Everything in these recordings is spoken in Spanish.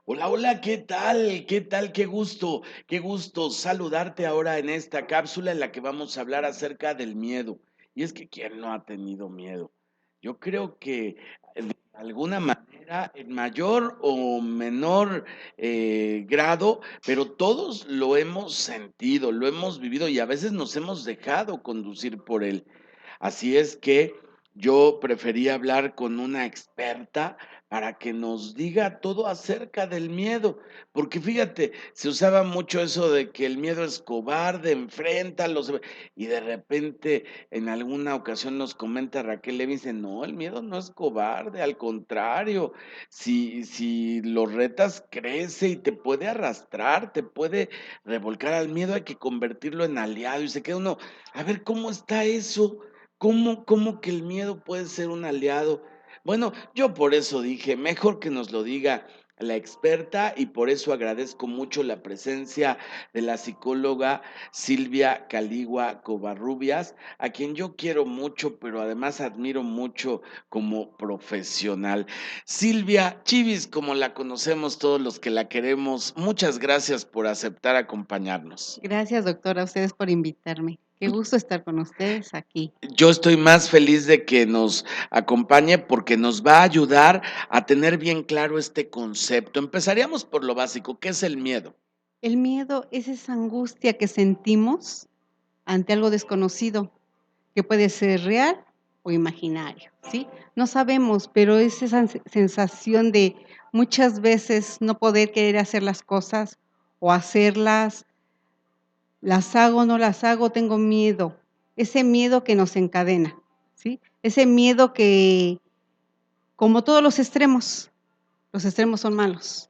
Hola, hola, ¿qué tal? ¿Qué tal? Qué gusto saludarte ahora en esta cápsula en la que vamos a hablar acerca del miedo. Y es que ¿quién no ha tenido miedo? Yo creo que de alguna manera, en mayor o menor grado, pero todos lo hemos sentido, lo hemos vivido y a veces nos hemos dejado conducir por él. Así es que yo preferí hablar con una experta para que nos diga todo acerca del miedo, porque fíjate, se usaba mucho eso de que el miedo es cobarde, enfréntalo, y de repente en alguna ocasión nos comenta Raquel Levin, dice, no, el miedo no es cobarde, al contrario, si lo retas crece y te puede arrastrar, te puede revolcar al miedo, hay que convertirlo en aliado, y se queda uno, a ver, ¿cómo está eso? ¿Cómo que el miedo puede ser un aliado? Bueno, yo por eso dije, mejor que nos lo diga la experta y por eso agradezco mucho la presencia de la psicóloga Silvia Caligua Covarrubias, a quien yo quiero mucho, pero además admiro mucho como profesional. Silvia Chivis, como la conocemos todos los que la queremos, muchas gracias por aceptar acompañarnos. Gracias, doctora, a ustedes por invitarme. Qué gusto estar con ustedes aquí. Yo estoy más feliz de que nos acompañe porque nos va a ayudar a tener bien claro este concepto. Empezaríamos por lo básico, ¿qué es el miedo? El miedo es esa angustia que sentimos ante algo desconocido, que puede ser real o imaginario, ¿sí? No sabemos, pero es esa sensación de muchas veces no poder querer hacer las cosas o hacerlas, las hago, no las hago, tengo miedo. Ese miedo que nos encadena, ¿sí? Ese miedo que, como todos los extremos son malos.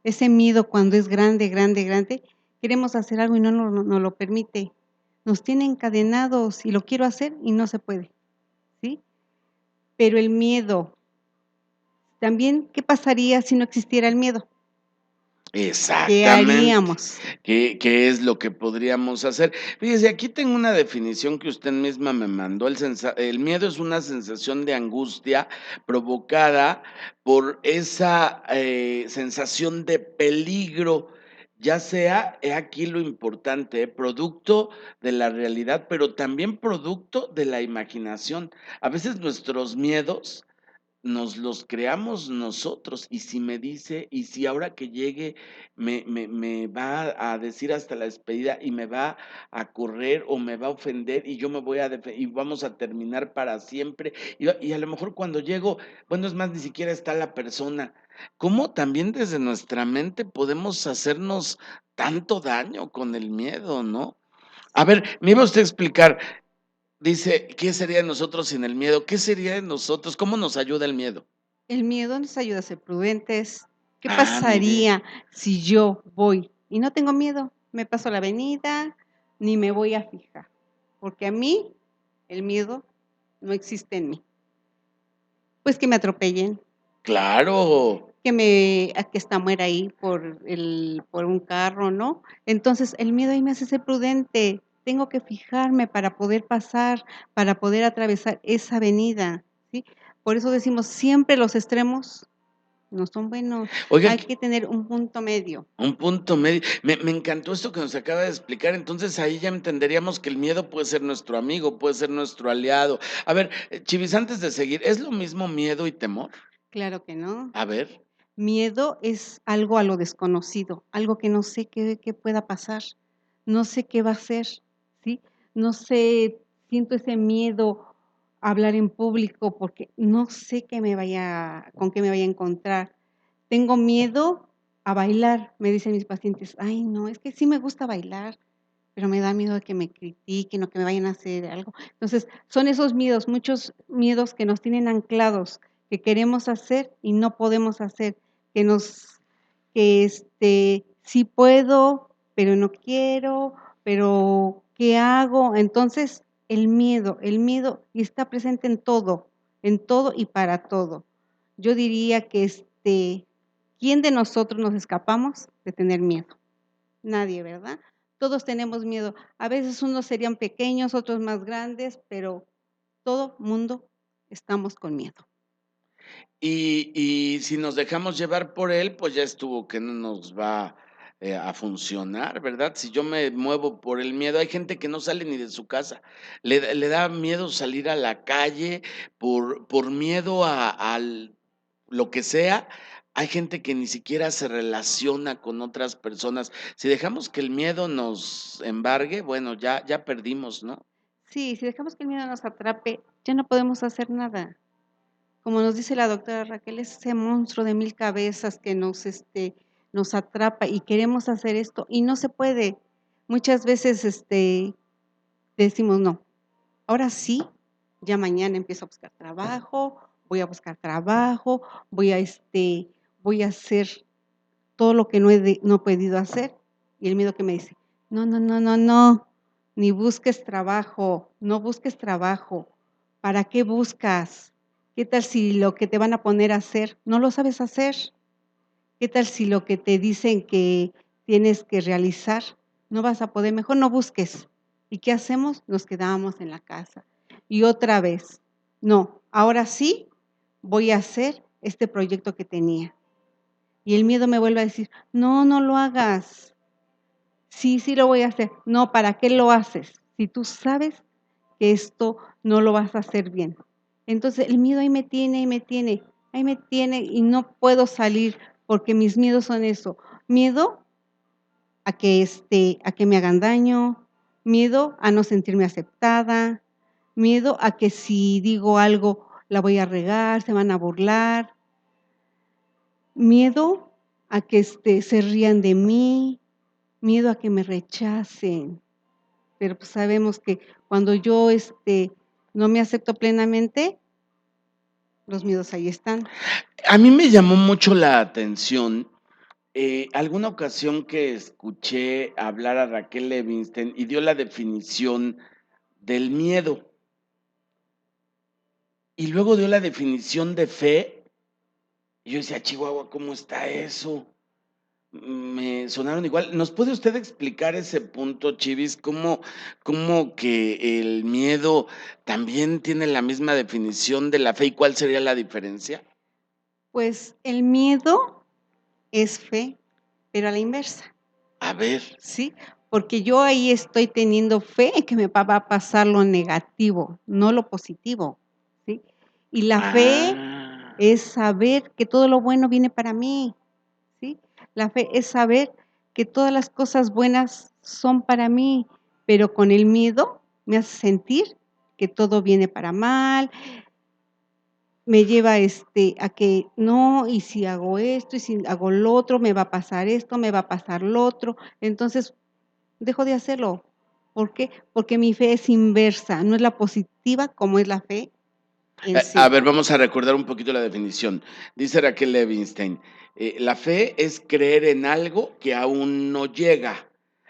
Ese miedo cuando es grande, grande, grande, queremos hacer algo y no lo permite. Nos tiene encadenados y lo quiero hacer y no se puede, ¿sí? Pero el miedo, también, ¿qué pasaría si no existiera el miedo? ¿Qué Exactamente. haríamos? ¿Qué es lo que podríamos hacer? Fíjese, aquí tengo una definición que usted misma me mandó. El miedo es una sensación de angustia provocada por esa sensación de peligro, ya sea, he aquí lo importante, producto de la realidad, pero también producto de la imaginación. A veces nuestros miedos nos los creamos nosotros, y si me dice, y si ahora que llegue me va a decir hasta la despedida y me va a correr o me va a ofender y yo me voy a y vamos a terminar para siempre, y a lo mejor cuando llego, bueno, es más, ni siquiera está la persona. ¿Cómo también desde nuestra mente podemos hacernos tanto daño con el miedo, no? A ver, me iba usted a explicar, dice, ¿qué sería de nosotros sin el miedo? ¿Qué sería de nosotros? ¿Cómo nos ayuda el miedo? El miedo nos ayuda a ser prudentes. ¿Qué Ah, mire, pasaría si yo voy y no tengo miedo? Me paso la avenida, ni me voy a fijar, porque a mí el miedo no existe en mí. Pues que me atropellen, claro, que esta muera ahí por un carro, ¿no? Entonces, el miedo ahí me hace ser prudente. Tengo que fijarme para poder pasar, para poder atravesar esa avenida, ¿sí? Por eso decimos, siempre los extremos no son buenos. oiga, Hay que tener un punto medio. un punto medio. Me encantó esto que nos acaba de explicar. Entonces ahí ya entenderíamos que el miedo puede ser nuestro amigo, puede ser nuestro aliado. A ver, Chivis, antes de seguir, ¿es lo mismo miedo y temor? Claro que no. A ver, Miedo es algo a lo desconocido, algo que no sé qué pueda pasar, no sé qué va a ser, ¿sí? No sé, siento ese miedo a hablar en público porque no sé con qué me vaya a encontrar. Tengo miedo a bailar, me dicen mis pacientes, ay, no, es que sí me gusta bailar, pero me da miedo de que me critiquen o que me vayan a hacer algo. Entonces, son esos miedos, muchos miedos que nos tienen anclados, que queremos hacer y no podemos hacer, que nos, sí puedo, pero no quiero, pero ¿qué hago? Entonces, el miedo está presente en todo y para todo. Yo diría que ¿quién de nosotros nos escapamos de tener miedo? Nadie, ¿verdad? Todos tenemos miedo. A veces unos serían pequeños, otros más grandes, pero todo mundo estamos con miedo. Y si nos dejamos llevar por él, pues ya estuvo que no nos va, a funcionar, ¿verdad? Si yo me muevo por el miedo, hay gente que no sale ni de su casa, le da miedo salir a la calle por miedo a al lo que sea. Hay gente que ni siquiera se relaciona con otras personas. Si dejamos que el miedo nos embargue, bueno, ya perdimos, ¿no? Sí, si dejamos que el miedo nos atrape, ya no podemos hacer nada. Como nos dice la doctora Raquel, es ese monstruo de 1000 cabezas que nos atrapa y queremos hacer esto y no se puede. Muchas veces, decimos: "No, ahora sí, ya mañana empiezo voy a buscar trabajo, voy a hacer todo lo que no he podido hacer", y el miedo que me dice: "No, no, no, no, no, ni busques trabajo, no busques trabajo, ¿para qué buscas? ¿Qué tal si lo que te van a poner a hacer no lo sabes hacer? ¿Qué tal si lo que te dicen que tienes que realizar no vas a poder? Mejor no busques". ¿Y qué hacemos? Nos quedamos en la casa. Y otra vez, no, ahora sí voy a hacer este proyecto que tenía. Y el miedo me vuelve a decir: "No, no lo hagas". "Sí, sí lo voy a hacer". "No, ¿para qué lo haces? Si tú sabes que esto no lo vas a hacer bien". Entonces, el miedo ahí me tiene y no puedo salir, porque mis miedos son eso, miedo a que me hagan daño, miedo a no sentirme aceptada, miedo a que si digo algo la voy a regar, se van a burlar, miedo a que, se rían de mí, miedo a que me rechacen. Pero, pues, sabemos que cuando yo, no me acepto plenamente, los miedos ahí están. A mí me llamó mucho la atención, alguna ocasión que escuché hablar a Raquel Levingston y dio la definición del miedo, y luego dio la definición de fe, y yo decía: "Chihuahua, ¿cómo está eso?". Me sonaron igual. ¿Nos puede usted explicar ese punto, Chivis? ¿Cómo que el miedo también tiene la misma definición de la fe, y cuál sería la diferencia? Pues, el miedo es fe, pero a la inversa, A ver. ¿sí? Porque yo ahí estoy teniendo fe en que me va a pasar lo negativo, no lo positivo, ¿sí? Y la fe Ah. es saber que todo lo bueno viene para mí, ¿sí? La fe es saber que todas las cosas buenas son para mí, pero con el miedo me hace sentir que todo viene para mal, me lleva, a que no, y si hago esto, y si hago lo otro, me va a pasar esto, me va a pasar lo otro. Entonces, dejo de hacerlo. ¿Por qué? Porque mi fe es inversa, no es la positiva como es la fe en A sí. ver, vamos a recordar un poquito la definición. Dice Raquel Levinstein, la fe es creer en algo que aún no llega.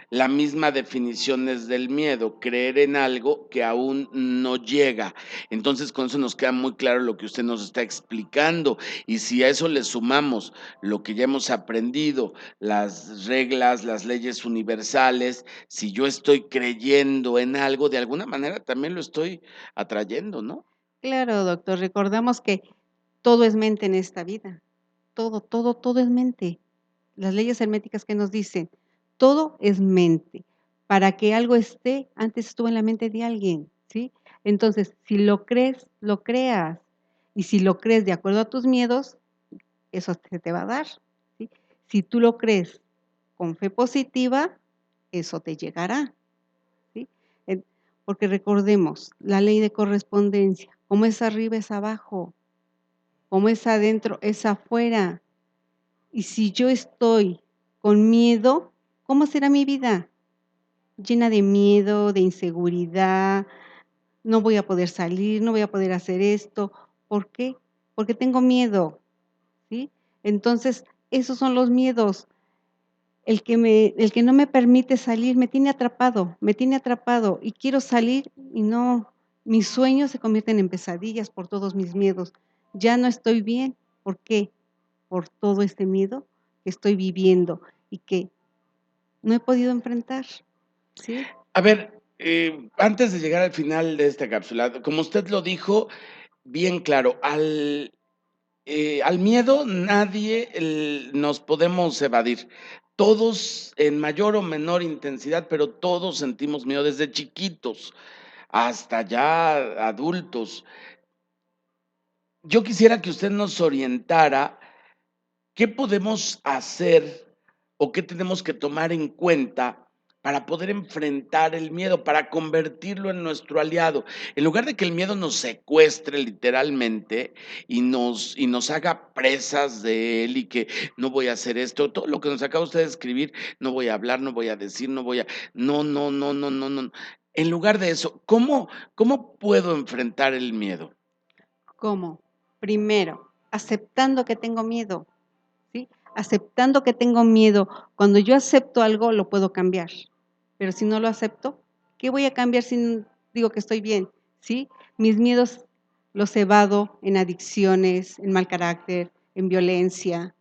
La misma definición es del miedo, creer en algo que aún no llega. Entonces, con eso nos queda muy claro lo que usted nos está explicando. Y si a eso le sumamos lo que ya hemos aprendido, las reglas, las leyes universales, si yo estoy creyendo en algo, de alguna manera también lo estoy atrayendo, ¿no? Claro, doctor, recordamos que todo es mente en esta vida. Todo, todo, todo es mente. Las leyes herméticas que nos dicen, todo es mente. Para que algo esté, antes estuvo en la mente de alguien, ¿sí? Entonces, si lo crees, lo creas. Y si lo crees de acuerdo a tus miedos, eso se te va a dar, ¿sí? Si tú lo crees con fe positiva, eso te llegará, ¿sí? En Porque recordemos, la ley de correspondencia, como es arriba es abajo, como es adentro es afuera. Y si yo estoy con miedo, ¿cómo será mi vida? Llena de miedo, de inseguridad, no voy a poder salir, no voy a poder hacer esto. ¿Por qué? Porque tengo miedo, ¿sí? Entonces, esos son los miedos. El que no me permite salir me tiene atrapado y quiero salir y no, mis sueños se convierten en pesadillas por todos mis miedos. Ya no estoy bien, ¿por qué? Por todo este miedo que estoy viviendo y que no he podido enfrentar, ¿sí? A ver, antes de llegar al final de esta cápsula, como usted lo dijo, bien claro, Al miedo nadie nos podemos evadir. Todos en mayor o menor intensidad, pero todos sentimos miedo desde chiquitos hasta ya adultos. Yo quisiera que usted nos orientara qué podemos hacer o qué tenemos que tomar en cuenta para poder enfrentar el miedo, para convertirlo en nuestro aliado. En lugar de que el miedo nos secuestre literalmente y nos haga presas de él y que no voy a hacer esto, todo lo que nos acaba usted de escribir, no voy a hablar, no voy a decir, no voy a, no, no, no, no, no, no. En lugar de eso, ¿cómo puedo enfrentar el miedo? ¿Cómo? Primero, aceptando que tengo miedo, ¿sí? Aceptando que tengo miedo. Cuando yo acepto algo, lo puedo cambiar. Pero si no lo acepto, ¿qué voy a cambiar si digo que estoy bien? ¿Sí? Mis miedos los evado en adicciones, en mal carácter, en violencia,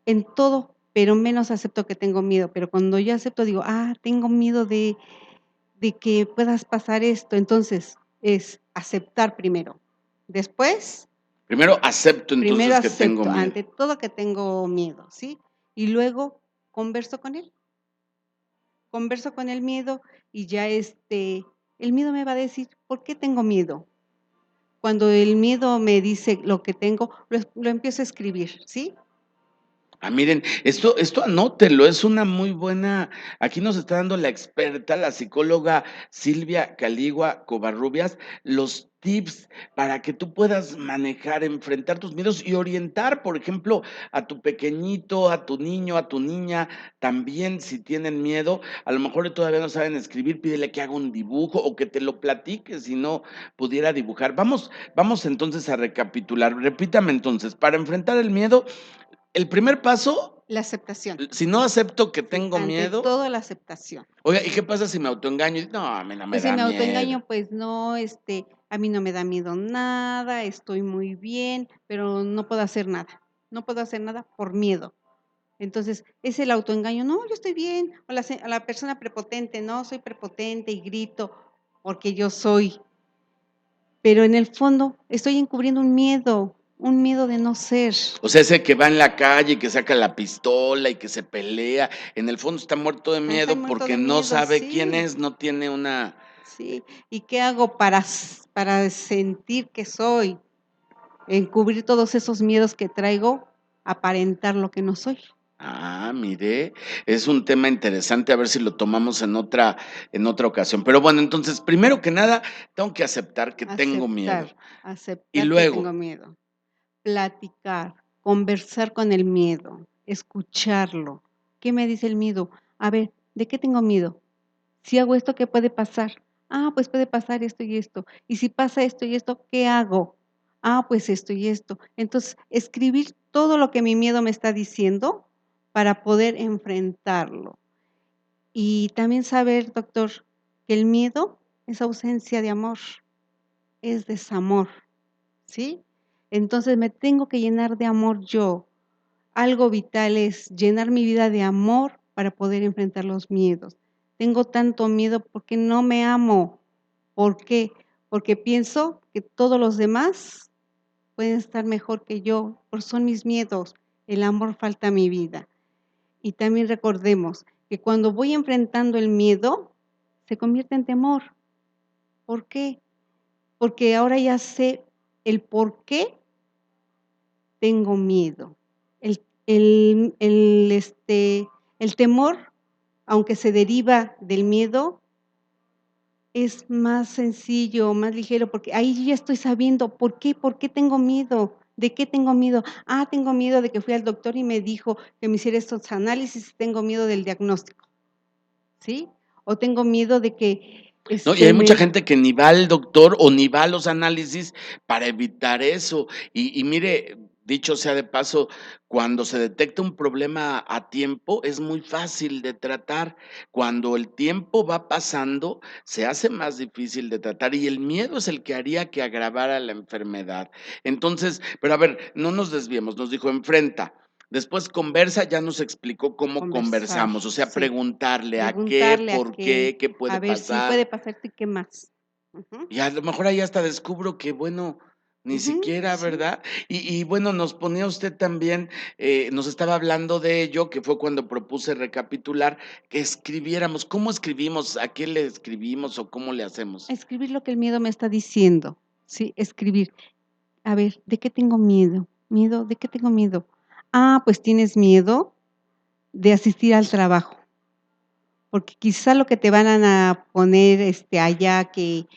en todo, pero menos acepto que tengo miedo. Pero cuando yo acepto, digo, tengo miedo de que puedas pasar esto. Entonces, es aceptar primero. Después, Primero acepto primero entonces que tengo acepto, miedo. ante todo que tengo miedo, ¿sí? Y luego converso con él. Converso con el miedo y ya el miedo me va a decir, ¿por qué tengo miedo? Cuando el miedo me dice lo que tengo, lo empiezo a escribir, ¿sí? Miren, esto anótelo, es una muy buena, aquí nos está dando la experta, la psicóloga Silvia Caligua Covarrubias, los tips para que tú puedas manejar, enfrentar tus miedos y orientar, por ejemplo, a tu pequeñito, a tu niño, a tu niña, también si tienen miedo, a lo mejor todavía no saben escribir, pídele que haga un dibujo o que te lo platique si no pudiera dibujar. Vamos entonces a recapitular. Repítame entonces, para enfrentar el miedo, el primer paso, La aceptación, si no acepto que sí, tengo ante miedo, todo la aceptación. oiga, ¿y qué pasa si me autoengaño? No, a mí no me Pues si da me miedo. autoengaño, pues no, a mí no me da miedo nada, estoy muy bien, pero no puedo hacer nada. No puedo hacer nada por miedo. Entonces, es el autoengaño, no, yo estoy bien, o a la persona prepotente, no, soy prepotente y grito porque yo soy, pero en el fondo estoy encubriendo un miedo de no ser. O sea, ese que va en la calle y que saca la pistola y que se pelea, en el fondo está muerto de Está miedo muerto porque de no miedo, sabe quién sí, es, no tiene una. sí. ¿Y qué hago para sentir que soy? Encubrir todos esos miedos que traigo, aparentar lo que no soy. Mire, es un tema interesante, a ver si lo tomamos en otra ocasión. Pero bueno, entonces, primero que nada, tengo que aceptar que tengo miedo. Aceptar, Y aceptar que tengo luego, miedo. Platicar, conversar con el miedo, escucharlo. ¿Qué me dice el miedo? A ver, ¿de qué tengo miedo? Si hago esto, ¿qué puede pasar? Pues puede pasar esto y esto. Y si pasa esto y esto, ¿qué hago? Pues esto y esto. Entonces, escribir todo lo que mi miedo me está diciendo para poder enfrentarlo. Y también saber, doctor, que el miedo es ausencia de amor, es desamor, ¿sí? Entonces me tengo que llenar de amor yo. Algo vital es llenar mi vida de amor para poder enfrentar los miedos. Tengo tanto miedo porque no me amo. ¿Por qué? Porque pienso que todos los demás pueden estar mejor que yo, porque son mis miedos. El amor falta a mi vida. Y también recordemos que cuando voy enfrentando el miedo, se convierte en temor. ¿Por qué? Porque ahora ya sé el por qué tengo miedo. El temor, aunque se deriva del miedo, es más sencillo, más ligero, porque ahí yo ya estoy sabiendo por qué tengo miedo, de qué tengo miedo. Tengo miedo de que fui al doctor y me dijo que me hiciera estos análisis y tengo miedo del diagnóstico, ¿sí? O tengo miedo de que, ¿no? Y hay mucha me gente que ni va al doctor o ni va a los análisis para evitar eso. Y mire, dicho sea de paso, cuando se detecta un problema a tiempo, es muy fácil de tratar. Cuando el tiempo va pasando, se hace más difícil de tratar y el miedo es el que haría que agravara la enfermedad. Entonces, pero a ver, no nos desviemos, nos dijo enfrenta. Después conversa, ya nos explicó cómo conversar, conversamos, o sea, sí. preguntarle a qué, Preguntarle a por qué, qué puede a ver si puede pasar. pasar esto y qué más. Ujú. Y a lo mejor ahí hasta descubro que, bueno, Ni siquiera, Sí, ¿verdad? Y bueno, nos ponía usted también, nos estaba hablando de ello, que fue cuando propuse recapitular, que escribiéramos. ¿Cómo escribimos? ¿A qué le escribimos o cómo le hacemos? escribir lo que el miedo me está diciendo, ¿sí? Escribir. A ver, ¿de qué tengo miedo? ¿Miedo? ¿De qué tengo miedo? Ah, pues tienes miedo de asistir al trabajo, porque quizá lo que te van a poner, allá que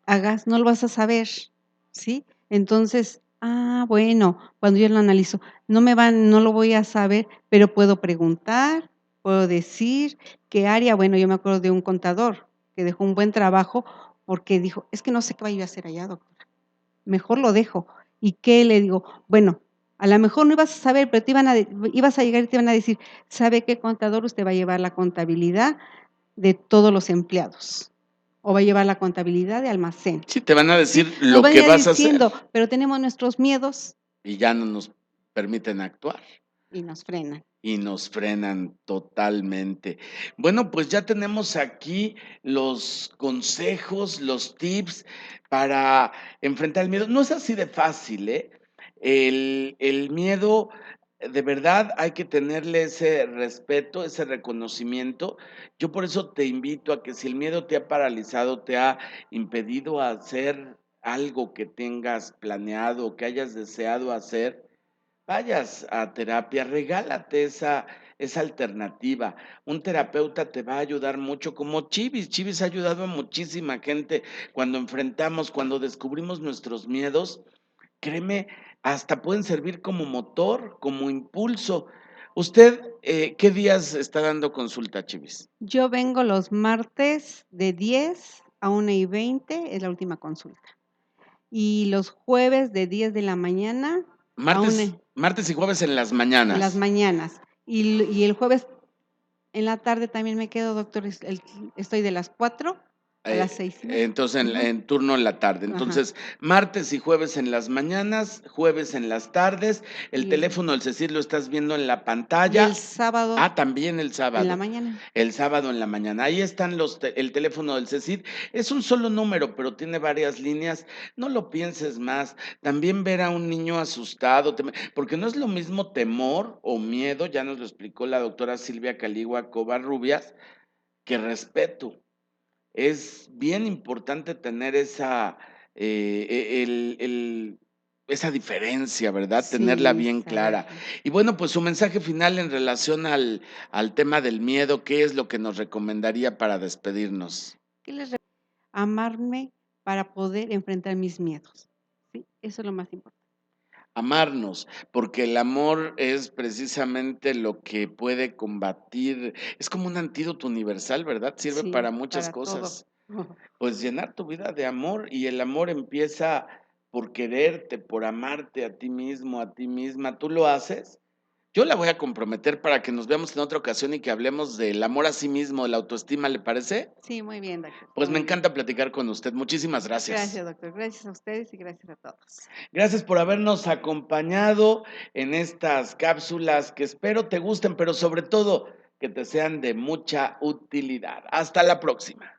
hagas, no lo vas a saber, ¿sí? Entonces, bueno, cuando yo lo analizo, no lo voy a saber, pero puedo preguntar, puedo decir qué área. Bueno, yo me acuerdo de un contador que dejó un buen trabajo porque dijo: "Es que no sé qué vaya a hacer allá, doctora, mejor lo dejo". ¿Y qué? Le digo: "Bueno, a la mejor no ibas a saber, pero te iban a de ibas a llegar y te iban a decir: '¿Sabe qué, contador? Usted va a llevar la contabilidad de todos los empleados, o va a llevar la contabilidad de almacén'". Sí, te van a Sí, decir nos lo van a que ir vas a hacer diciendo, pero tenemos nuestros miedos y ya no nos permiten actuar. y nos frenan. Y nos frenan totalmente. Bueno, pues ya tenemos aquí los consejos, los tips para enfrentar el miedo. No es así de fácil, ¿eh? El miedo, de verdad, hay que tenerle ese respeto, ese reconocimiento. Yo por eso te invito a que si el miedo te ha paralizado, te ha impedido hacer algo que tengas planeado, que hayas deseado hacer, vayas a terapia, regálate esa alternativa. Un terapeuta te va a ayudar mucho, como Chivis. Chivis ha ayudado a muchísima gente cuando enfrentamos, cuando descubrimos nuestros miedos. Créeme, hasta pueden servir como motor, como impulso. ¿Usted qué días está dando consulta, Chivis? Yo vengo los martes de 10 a 1:20 es la última consulta, y los jueves de 10 de la mañana a Martes, 1 martes y jueves en las en las mañanas. mañanas, y el jueves en la tarde también me quedo, doctor, estoy de las 4 a las 6:30. Entonces, Ujú, en turno en la tarde. ajá, Entonces, martes y jueves en las mañanas, jueves en las tardes. El y el teléfono del CECIR lo estás viendo en la y el pantalla. sábado También el en la sábado. mañana. El sábado en la mañana. Ahí están el teléfono del CECID. Es un solo número, pero tiene varias líneas. No lo pienses más. También ver a un niño asustado, porque no es lo mismo temor o miedo, ya nos lo explicó la doctora Silvia Caligua Covarrubias, que respeto. Es bien importante tener esa, esa diferencia, ¿verdad? Tenerla Sí, bien clara. saberlo. Y bueno, pues su mensaje final en relación al tema del miedo, ¿qué es lo que nos recomendaría para despedirnos? ¿Qué les re Amarme para poder enfrentar mis miedos, ¿sí? Eso es lo más importante. Amarnos, porque el amor es precisamente lo que puede combatir, es como un antídoto universal, ¿verdad? Sirve Sí, para muchas para todo. cosas. Pues llenar tu vida de amor y el amor empieza por quererte, por amarte a ti mismo, a ti misma. ¿Tú lo haces? Yo la voy a comprometer para que nos veamos en otra ocasión y que hablemos del amor a sí mismo, de la autoestima, ¿le parece? Sí, muy bien, doctor, Pues me muy bien. encanta platicar con usted. Muchísimas gracias. Gracias, doctor. Gracias a ustedes y gracias a todos. Gracias por habernos acompañado en estas cápsulas que espero te gusten, pero sobre todo que te sean de mucha utilidad. Hasta la próxima.